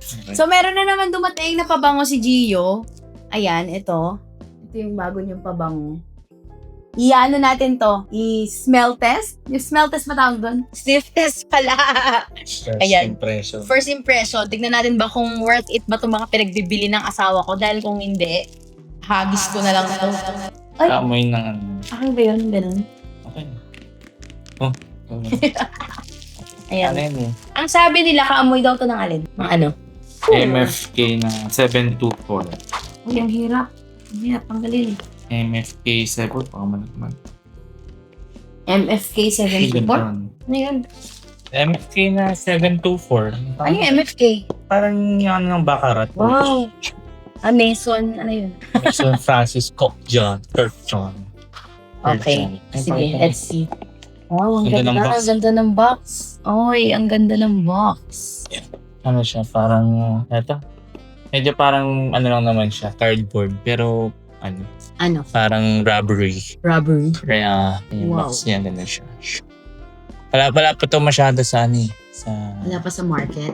Okay. So, meron na naman dumating na pabango si Gio. Ayan, ito. Ito yung bago niyong pabango. I-ano natin to? I-smell test? Yung smell test matawag doon? Sniff test pala. First Ayan. impression. First impression, tignan natin ba kung worth it ba itong mga pinagbibili ng asawa ko? Dahil kung hindi, hagis ko na lang ito. Ay, Amoy ng ano. akin ba yun? Ganun. Okay. Oh. Ayan. Ano yun eh? Ang sabi nila, kaamoy daw to ng alin? Ng ano? MFK na 724. Uy, ang hirap. Ang hirap, ang galing. MFK 7. Baka man. MFK 74? Ano yun? MFK na 724. Ano yung MFK? Parang yan ng Baccarat. Wow! Mason, ano yun? San Francisco John. Kirk John. Okay, sige, let's see. Wow, ang Ganda ng ganda. box. Ang ganda ng box. Oy, ang ganda ng box. Ano siya, parang, eto. Medyo parang, ano lang naman siya, cardboard. Pero, ano, Ano? parang rubbery. Rubber. Kaya, yung Wow. box niya, gano'n siya. Wala pa to masyado sa ano eh. Sa, Wala pa sa market.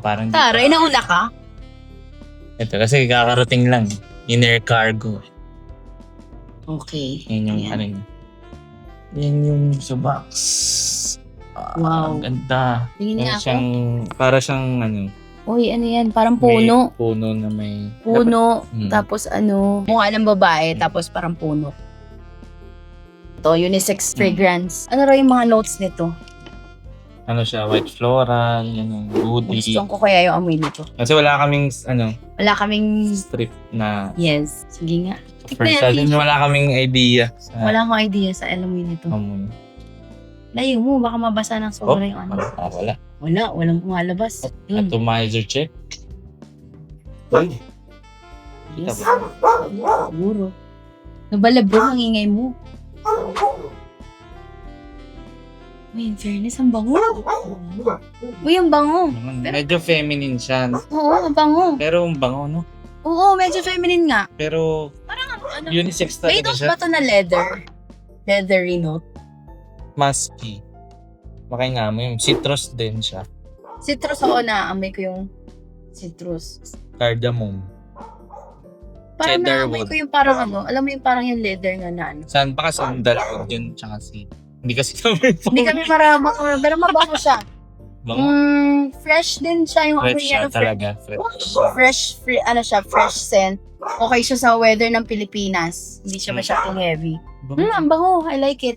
parang, Taray, nauna ka? ito, kasi kakarating lang. Inner cargo. Okay. Yan yung, Ayan. ano yun. Yan yung sa box. Wow. Ang ganda. Tingin niya ako. Para siyang, ano, Uy, ano yan? Parang puno. may puno na may... Puno. Hmm. Tapos ano, mukha ng babae, tapos parang puno. Ito, unisex fragrance. Ano raw yung mga notes nito? Ano siya, white floral, yan yung woody. Gusto ko kaya yung amoy nito. Kasi wala kaming, ano, Wala kaming... strip na... Yes. Sige nga. First time, wala kaming idea sa Wala akong idea sa amoy nito. amoy. Layo mo, baka mabasa ng sobra yung ano. Wala. Walang pumalabas. Yun. Atomizer check. Uy. Yes. Siguro. Nabalabro ang ingay mo. Uy, in fairness, ang bango. Uy, ang bango. Medyo feminine siya. Oo, ang bango. Pero ang bango, no? Oo, medyo feminine nga. Pero Ano? unisex Made talaga of siya. ba ito na leather? Leathery note. Musky. Makay nga mo yung citrus din siya. Citrus, oo na. Amoy ko yung citrus. Cardamom. Parang Cheddar naamoy wood. ko yung parang ano. Alam mo yung parang yung leather nga na ano. Saan pa ka sandalwood yun? Tsaka si... Hindi kasi kami po. Hindi kami marama. Pero mabango siya. Bango. Fresh din siya yung Fresh amoy siya niya. talaga. Fresh. Fresh scent. Okay siya sa weather ng Pilipinas. Hindi siya masyadong heavy. Ang bango. I like it.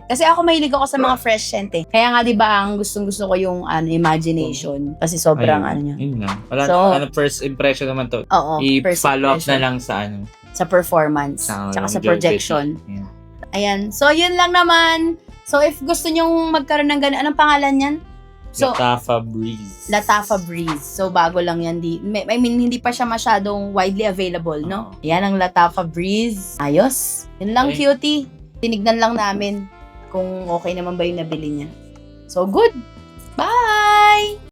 Kasi ako mahilig ako sa mga fresh scent eh. Kaya nga 'di ba ang gustong-gusto ko yung imagination kasi sobrang ano niya. Yun lang. Wala, So- first impression naman to. Oo. first I-follow up na impression. lang sa ano. Sa performance. Tsaka sa longevity. projection. Yeah. Ayan. So, yun lang naman. So, if gusto nyong magkaroon ng ganun, anong pangalan yan? So, Latafa Breeze. Latafa Breeze. So, bago lang yan. I mean, hindi pa siya masyadong widely available, no? Yan ang Latafa Breeze. Ayos. Yun lang, Okay. cutie. Tinignan lang namin kung okay naman ba yung nabili niya. So, good.